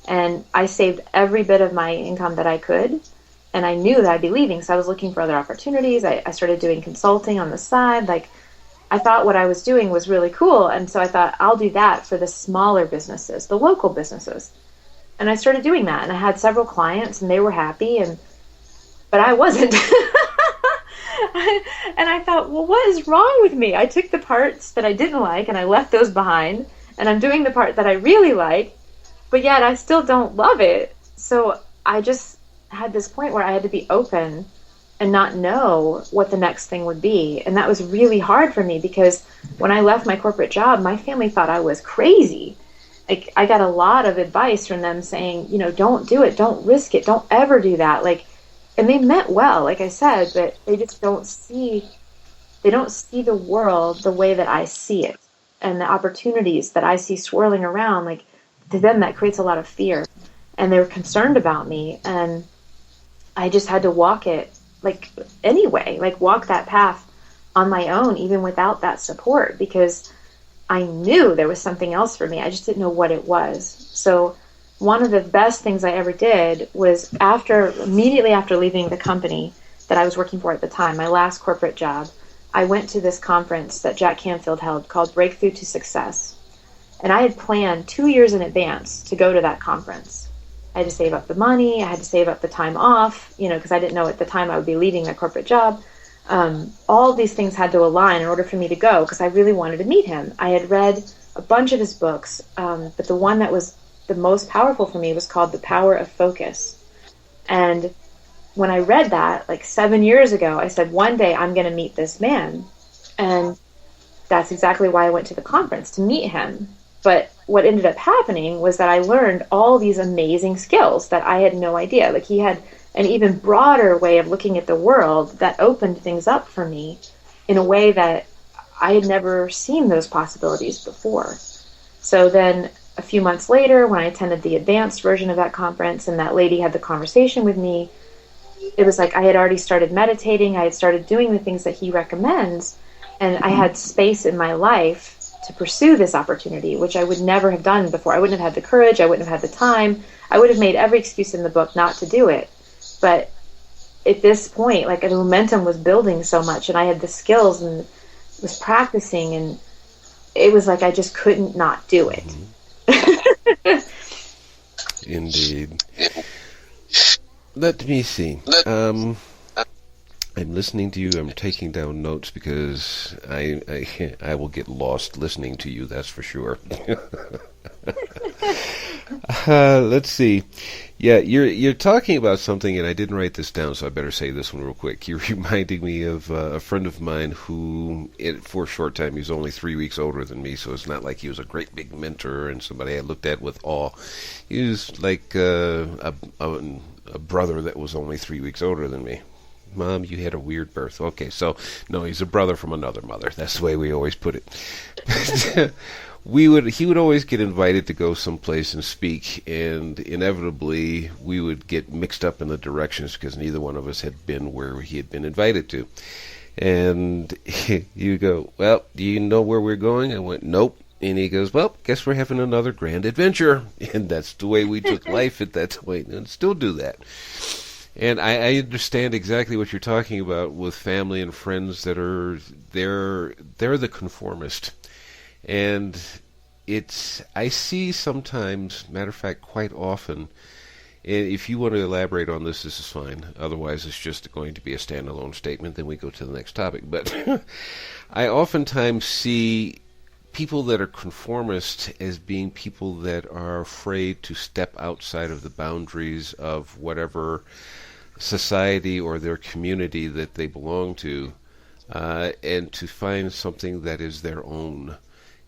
And I saved every bit of my income that I could. And I knew that I'd be leaving. So I was looking for other opportunities. I started doing consulting on the side. Like, I thought what I was doing was really cool. And so I thought, I'll do that for the smaller businesses, the local businesses. And I started doing that. And I had several clients and they were happy. But I wasn't. And I thought, well, what is wrong with me? I took the parts that I didn't like and I left those behind. And I'm doing the part that I really like, but yet I still don't love it. So I just had this point where I had to be open and not know what the next thing would be. And that was really hard for me because when I left my corporate job, my family thought I was crazy. Like, I got a lot of advice from them saying, you know, don't do it, don't risk it, don't ever do that. Like, and they meant well, like I said, but they just don't see the world the way that I see it. And the opportunities that I see swirling around, like, to them that creates a lot of fear. And they were concerned about me. And I just had to walk it, like, anyway, like walk that path on my own, even without that support, because I knew there was something else for me. I just didn't know what it was. So one of the best things I ever did was immediately after leaving the company that I was working for at the time, my last corporate job, I went to this conference that Jack Canfield held called Breakthrough to Success. And I had planned 2 years in advance to go to that conference. I had to save up the money. I had to save up the time off, you know, because I didn't know at the time I would be leaving that corporate job. All these things had to align in order for me to go because I really wanted to meet him. I had read a bunch of his books, but the one that was the most powerful for me was called The Power of Focus. And when I read that, like 7 years ago, I said, one day I'm going to meet this man. And that's exactly why I went to the conference, to meet him. But what ended up happening was that I learned all these amazing skills that I had no idea. Like, he had an even broader way of looking at the world that opened things up for me in a way that I had never seen those possibilities before. So then a few months later, when I attended the advanced version of that conference and that lady had the conversation with me, it was like I had already started meditating. I had started doing the things that he recommends, and I had space in my life to pursue this opportunity, which I would never have done before. I wouldn't have had the courage. I wouldn't have had the time. I would have made every excuse in the book not to do it. But at this point, like, the momentum was building so much, and I had the skills and was practicing, and it was like I just couldn't not do it. Indeed. Let me see. I'm listening to you. I'm taking down notes because I will get lost listening to you. That's for sure. Let's see. Yeah, you're talking about something, and I didn't write this down, so I better say this one real quick. You're reminding me of a friend of mine who, for a short time, he was only 3 weeks older than me, so it's not like he was a great big mentor and somebody I looked at with awe. He was like a brother that was only 3 weeks older than me. Mom, you had a weird birth. Okay, so, no, he's a brother from another mother. That's the way we always put it. He would always get invited to go someplace and speak, and inevitably we would get mixed up in the directions because neither one of us had been where he had been invited to. And you go, well, do you know where we're going? I went, nope. And he goes, well, guess we're having another grand adventure. And that's the way we took life at that point, and still do that. And I understand exactly what you're talking about with family and friends that are, they're the conformist. And I see sometimes, matter of fact, quite often, and if you want to elaborate on this is fine. Otherwise, it's just going to be a standalone statement. Then we go to the next topic. But I oftentimes see people that are conformist as being people that are afraid to step outside of the boundaries of whatever society or their community that they belong to, and to find something that is their own.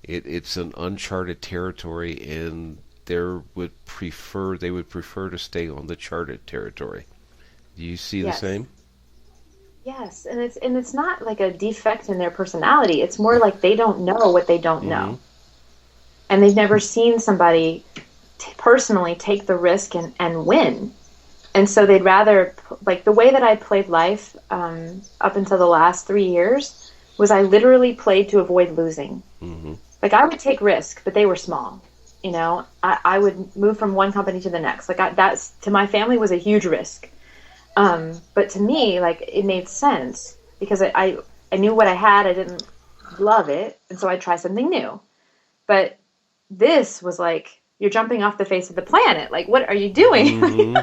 It's an uncharted territory, and they would prefer to stay on the charted territory. Do you see the Yes. same? Yes, and it's not like a defect in their personality. It's more like they don't know what they don't know. And they've never seen somebody personally take the risk and win. And so they'd rather, like the way that I played life up until the last 3 years was I literally played to avoid losing. Like I would take risk, but they were small. You know, I would move from one company to the next. Like that's, to my family, was a huge risk. But to me, like it made sense because I knew what I had. I didn't love it. And so I'd try something new. But this was like, you're jumping off the face of the planet. Like, what are you doing?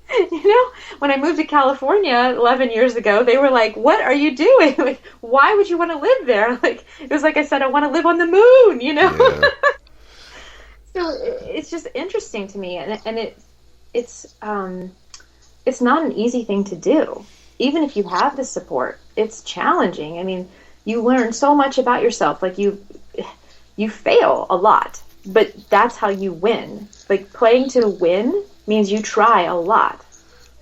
You know, when I moved to California 11 years ago, they were like, what are you doing? Like, why would you want to live there? Like, it was like I said, I want to live on the moon, you know? Yeah. So it's just interesting to me. And it's not an easy thing to do. Even if you have the support, it's challenging. I mean, you learn so much about yourself. Like you fail a lot, but that's how you win. Like playing to win means you try a lot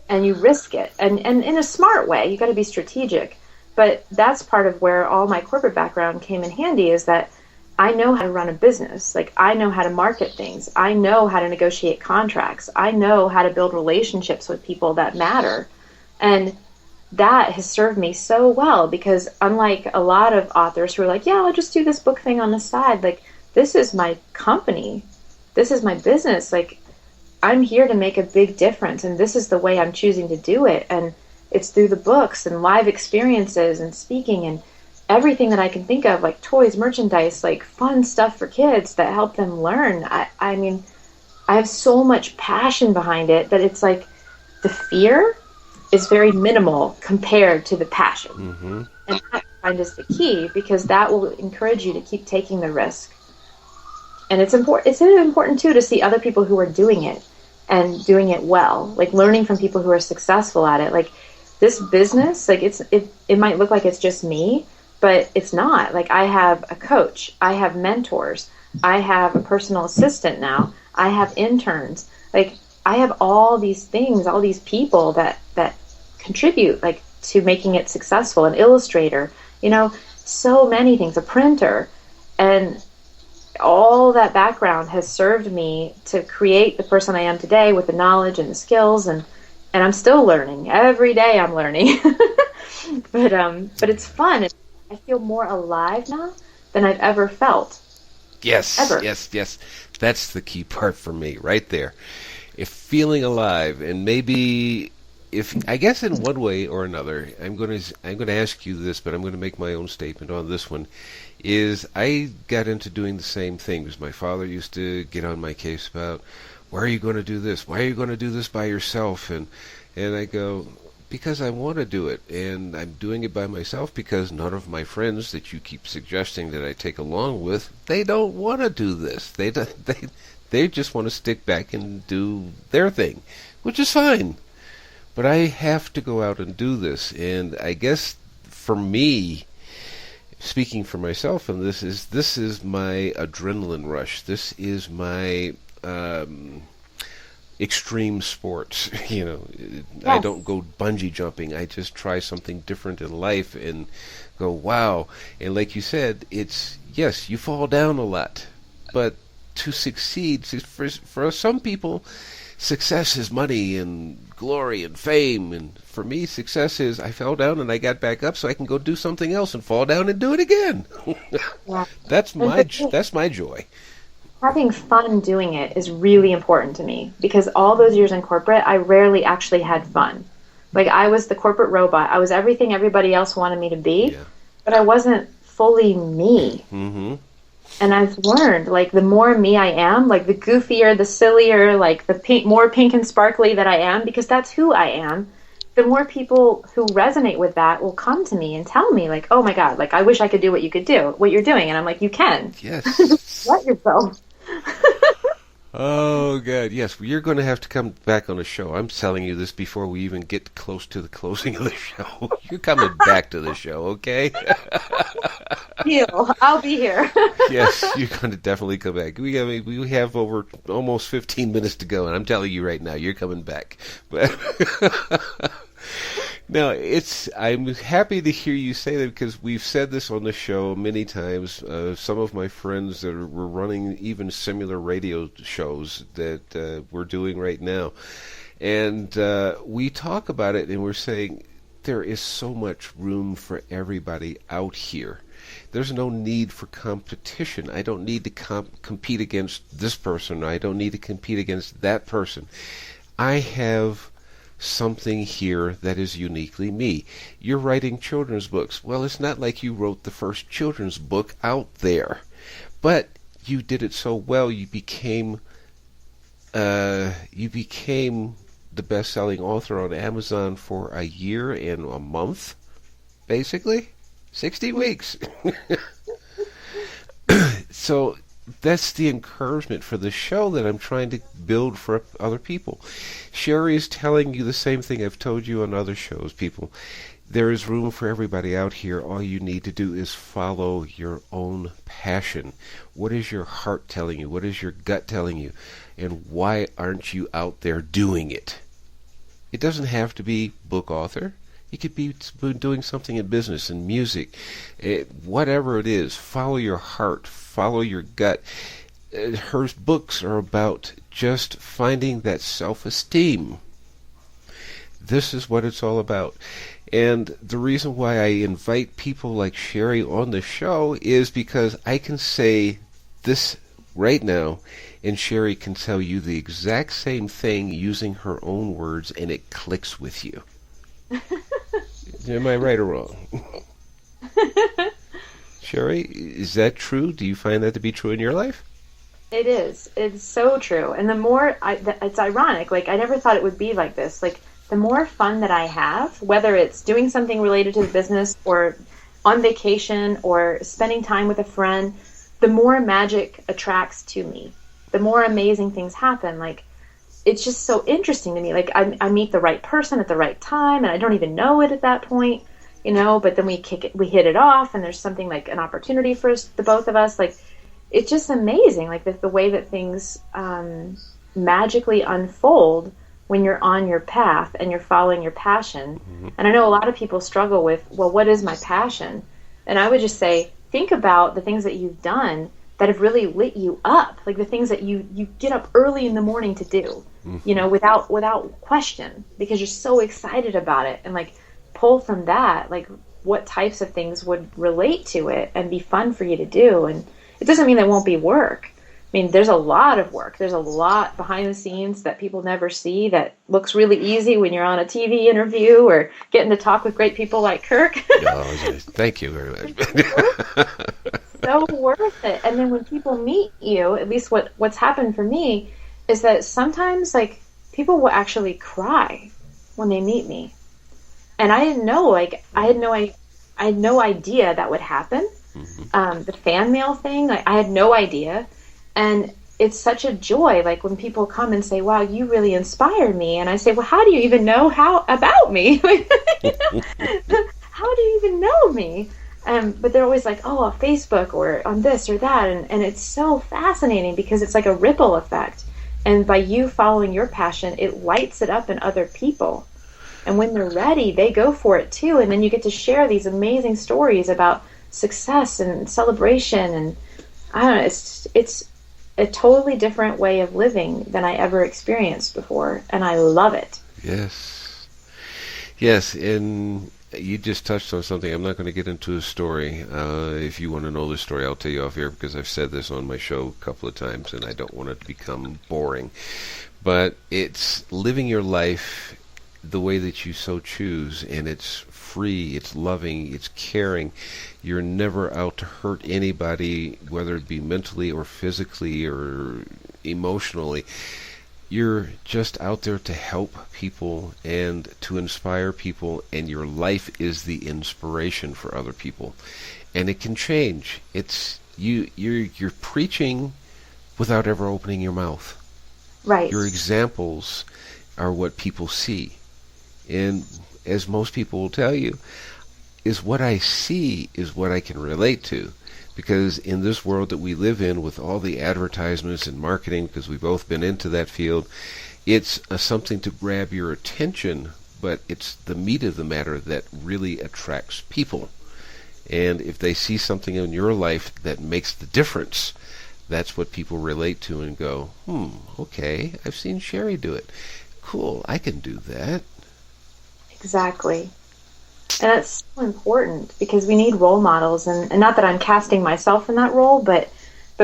and you risk it. And in a smart way, you got to be strategic. But that's part of where all my corporate background came in handy, is that I know how to run a business. Like I know how to market things. I know how to negotiate contracts. I know how to build relationships with people that matter. And that has served me so well, because unlike a lot of authors who are like, yeah, I'll just do this book thing on the side. Like, this is my company. This is my business. Like, I'm here to make a big difference, and this is the way I'm choosing to do it. And it's through the books and live experiences and speaking and everything that I can think of, like toys, merchandise, like fun stuff for kids that help them learn. I mean, I have so much passion behind it that it's like the fear is very minimal compared to the passion. And that I find is the key, because that will encourage you to keep taking the risk. And it's important too to see other people who are doing it and doing it well, like learning from people who are successful at it. Like this business, like it might look like it's just me, but it's not. Like I have a coach, I have mentors, I have a personal assistant now, I have interns. Like I have all these things, all these people that contribute like to making it successful. An illustrator, you know, so many things, a printer, and all that background has served me to create the person I am today with the knowledge and the skills, and I'm still learning. Every day I'm learning. But it's fun. I feel more alive now than I've ever felt. Yes, ever. yes. That's the key part for me, right there. If feeling alive, and maybe, if I guess in one way or another, I'm going to ask you this, but I'm going to make my own statement on this one. Is I got into doing the same thing, because my father used to get on my case about, why are you going to do this? Why are you going to do this by yourself? And I go, because I want to do it, and I'm doing it by myself because none of my friends that you keep suggesting that I take along with, they don't want to do this. They just want to stick back and do their thing, which is fine. But I have to go out and do this, and I guess for me, speaking for myself, and this is my adrenaline rush. This is my extreme sports. You know, yes. I don't go bungee jumping. I just try something different in life and go, wow. And like you said, it's, yes, you fall down a lot, but to succeed, for some people, success is money and glory and fame, and for me, success is I fell down and I got back up so I can go do something else and fall down and do it again. Yeah. That's my joy. Having fun doing it is really important to me, because all those years in corporate, I rarely actually had fun. Like I was the corporate robot. I was everything everybody else wanted me to be, but I wasn't fully me. Mm-hmm. And I've learned, like, the more me I am, like, the goofier, the sillier, like, the more pink and sparkly that I am, because that's who I am, the more people who resonate with that will come to me and tell me, like, oh, my God, like, I wish I could do what you're doing. And I'm like, you can. Yes. Let yourself. Oh, God, yes. You're going to have to come back on the show. I'm telling you this before we even get close to the closing of the show. You're coming back to the show, okay? Deal. I'll be here. Yes, you're going to definitely come back. We have over almost 15 minutes to go, and I'm telling you right now, you're coming back. But now, I'm happy to hear you say that because we've said this on the show many times. Some of my friends that were running even similar radio shows that we're doing right now. And we talk about it and we're saying there is so much room for everybody out here. There's no need for competition. I don't need to compete against this person. I don't need to compete against that person. I have something here that is uniquely me. You're writing children's books. Well, it's not like you wrote the first children's book out there, but you did it so well. You became the best-selling author on Amazon for a year and a month, basically 60 weeks. So that's the encouragement for the show that I'm trying to build for other people. Sheri is telling you the same thing I've told you on other shows, people. There is room for everybody out here. All you need to do is follow your own passion. What is your heart telling you? What is your gut telling you? And why aren't you out there doing it? It doesn't have to be book author. You could be doing something in business, in music, whatever it is. Follow your heart. Follow your gut. Her books are about just finding that self-esteem. This is what it's all about. And the reason why I invite people like Sheri on the show is because I can say this right now, and Sheri can tell you the exact same thing using her own words, and it clicks with you. Am I right or wrong? Sheri, is that true? Do you find that to be true in your life? It is. It's so true. And the more, it's ironic. Like, I never thought it would be like this. Like, the more fun that I have, whether it's doing something related to the business or on vacation or spending time with a friend, the more magic attracts to me. The more amazing things happen. Like, it's just so interesting to me. Like, I meet the right person at the right time, and I don't even know it at that point, but then we hit it off, and there's something like an opportunity for the both of us. Like, it's just amazing, like the way that things magically unfold when you're on your path and you're following your passion. Mm-hmm. And I know a lot of people struggle with, well, what is my passion? And I would just say, think about the things that you've done that have really lit you up, like the things that you get up early in the morning to do, without question, because you're so excited about it, and like pull from that, like what types of things would relate to it and be fun for you to do. And it doesn't mean there won't be work. I mean, there's a lot of work. There's a lot behind the scenes that people never see that looks really easy when you're on a TV interview or getting to talk with great people like Kirk. Thank you very much. So worth it. And then when people meet you, at least what's happened for me is that sometimes like people will actually cry when they meet me. And I didn't know, like I had no idea that would happen. Mm-hmm. The fan mail thing, like I had no idea. And it's such a joy, like when people come and say, wow, you really inspire me. And I say, well, how do you even know about me? How do you even know me? But they're always like, oh, on Facebook or on this or that. And it's so fascinating because it's like a ripple effect. And by you following your passion, it lights it up in other people. And when they're ready, they go for it too. And then you get to share these amazing stories about success and celebration. And I don't know, it's a totally different way of living than I ever experienced before. And I love it. Yes. Yes, and you just touched on something. I'm not going to get into a story. If you want to know the story, I'll tell you off here because I've said this on my show a couple of times and I don't want it to become boring. But it's living your life the way that you so choose, and it's free, it's loving, it's caring. You're never out to hurt anybody, whether it be mentally or physically or emotionally. You're just out there to help people and to inspire people, and your life is the inspiration for other people. And it can change. It's you're preaching without ever opening your mouth. Right. Your examples are what people see. And as most people will tell you, is what I see is what I can relate to. Because in this world that we live in with all the advertisements and marketing, because we've both been into that field, it's something to grab your attention, but it's the meat of the matter that really attracts people. And if they see something in your life that makes the difference, that's what people relate to and go, okay, I've seen Sheri do it. Cool, I can do that. Exactly. And that's so important because we need role models, and not that I'm casting myself in that role, but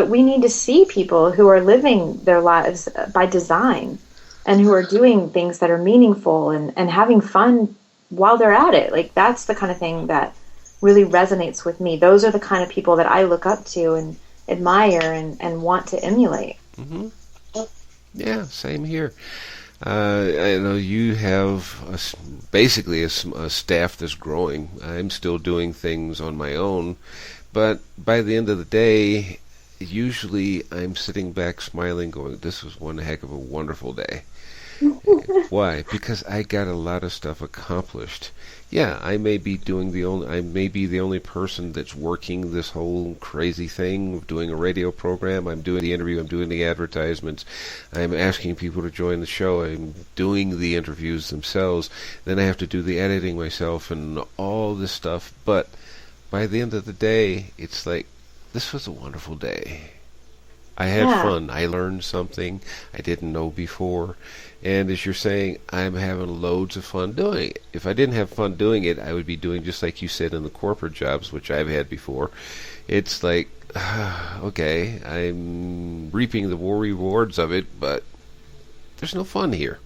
we need to see people who are living their lives by design and who are doing things that are meaningful and having fun while they're at it. Like, that's the kind of thing that really resonates with me. Those are the kind of people that I look up to and admire and want to emulate. Mm-hmm. Yeah, same here. I know you have basically a staff that's growing. I'm still doing things on my own, but by the end of the day, usually I'm sitting back smiling going, this was one heck of a wonderful day. Why? Because I got a lot of stuff accomplished. Yeah, I may be the only person that's working this whole crazy thing of doing a radio program. I'm doing the interview, I'm doing the advertisements, I'm asking people to join the show, I'm doing the interviews themselves, then I have to do the editing myself and all this stuff. But by the end of the day, it's like, this was a wonderful day. I had fun. I learned something I didn't know before. And as you're saying, I'm having loads of fun doing it. If I didn't have fun doing it, I would be doing just like you said in the corporate jobs, which I've had before. It's like, okay, I'm reaping the rewards of it, but there's no fun here.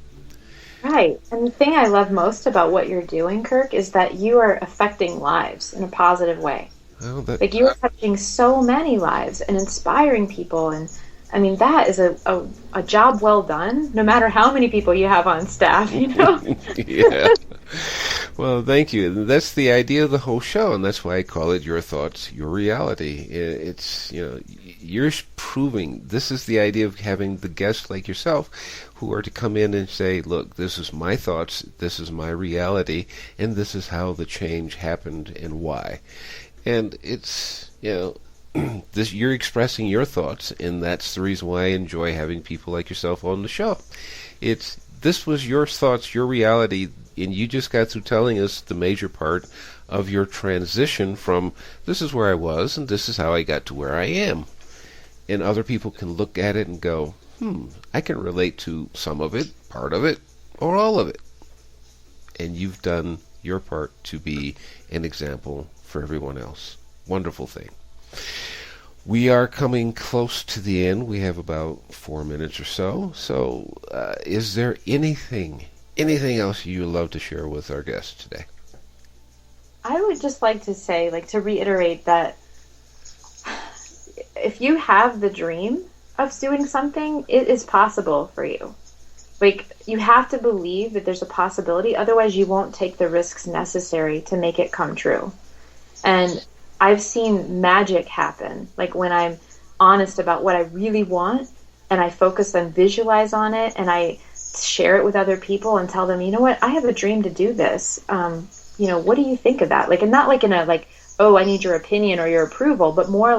Right. And the thing I love most about what you're doing, Kirk, is that you are affecting lives in a positive way. Well, like, you are touching so many lives and inspiring people, and I mean, that is a job well done, no matter how many people you have on staff, you know? Yeah. Well, thank you. And that's the idea of the whole show, and that's why I call it Your Thoughts, Your Reality. It's, you're proving, this is the idea of having the guests like yourself who are to come in and say, look, this is my thoughts, this is my reality, and this is how the change happened and why. And it's, this, you're expressing your thoughts, and that's the reason why I enjoy having people like yourself on the show. This was your thoughts, your reality, and you just got through telling us the major part of your transition from this is where I was and this is how I got to where I am. And other people can look at it and go, I can relate to some of it, part of it, or all of it. And you've done your part to be an example for everyone else. Wonderful thing. We are coming close to the end. We have about 4 minutes or so. So is there anything else you'd love to share with our guests today? I would just like to say, to reiterate that if you have the dream of doing something, it is possible for you. You have to believe that there's a possibility. Otherwise, you won't take the risks necessary to make it come true. And I've seen magic happen, when I'm honest about what I really want and I focus and visualize on it and I share it with other people and tell them, you know what, I have a dream to do this. What do you think of that? And not in a oh, I need your opinion or your approval, but more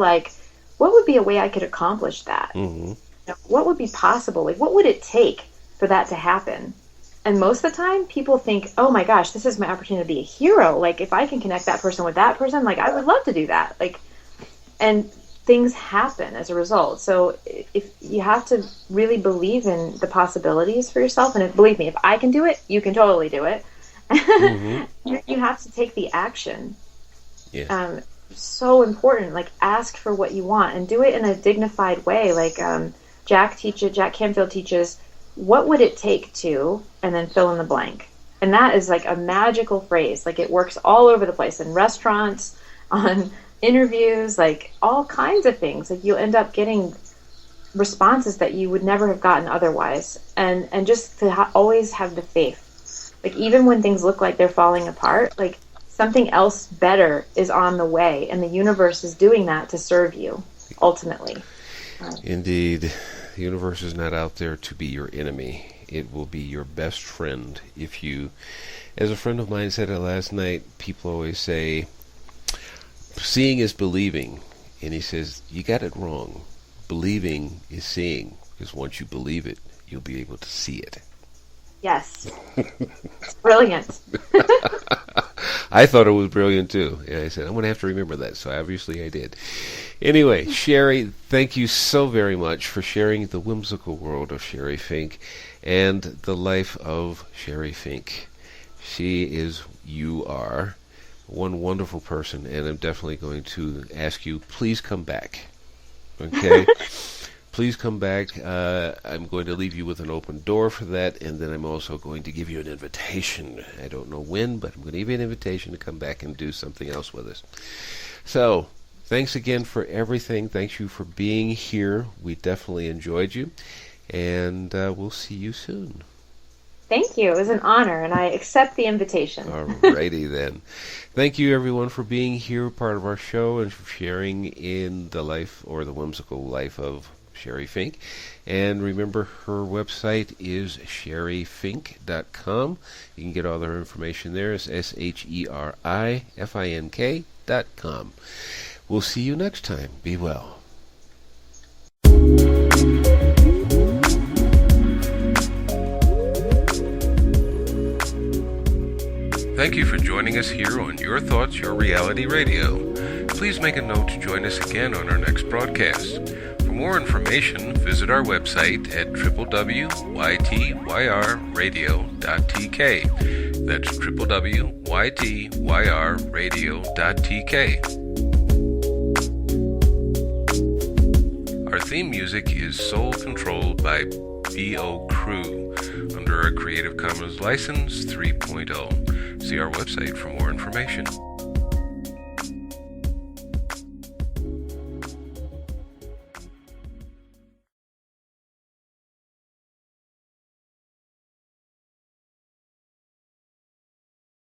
what would be a way I could accomplish that? Mm-hmm. What would be possible? What would it take for that to happen? And most of the time, people think, oh my gosh, this is my opportunity to be a hero. If I can connect that person with that person, I would love to do that. And things happen as a result. So if you have to really believe in the possibilities for yourself, and believe me, if I can do it, you can totally do it. Mm-hmm. You have to take the action. Yeah. So important. Ask for what you want and do it in a dignified way. Jack Canfield teaches, what would it take to, and then fill in the blank. And that is a magical phrase. It works all over the place, in restaurants, on interviews, all kinds of things. You'll end up getting responses that you would never have gotten otherwise. And just to always have the faith. Even when things look like they're falling apart, something else better is on the way, and the universe is doing that to serve you, ultimately. Indeed. The universe is not out there to be your enemy. It will be your best friend if you, as a friend of mine said it last night, people always say, seeing is believing. And he says, you got it wrong. Believing is seeing, because once you believe it, you'll be able to see it. Yes. It's brilliant. I thought it was brilliant too. And I said, I'm going to have to remember that. So obviously I did. Anyway, Sheri, thank you so very much for sharing the whimsical world of Sheri Fink and the life of Sheri Fink. She is, you are, one wonderful person, and I'm definitely going to ask you, please come back. Okay? Please come back. I'm going to leave you with an open door for that, and then I'm also going to give you an invitation. I don't know when, but I'm going to give you an invitation to come back and do something else with us. So, thanks again for everything. Thank you for being here. We definitely enjoyed you, and we'll see you soon. Thank you. It was an honor, and I accept the invitation. Alrighty then. Thank you, everyone, for being here, part of our show, and for sharing in the life, or the whimsical life of Sheri Fink. And remember, her website is sherifink.com. You can get all their information there. It's SHERIFINK.com. We'll see you next time. Be well. Thank you for joining us here on Your Thoughts, Your Reality Radio. Please make a note to join us again on our next broadcast. For more information, visit our website at www.ytyrradio.tk. That's www.ytyrradio.tk. Our theme music is Soul Controlled by B.O. Crew under a Creative Commons License 3.0. See our website for more information.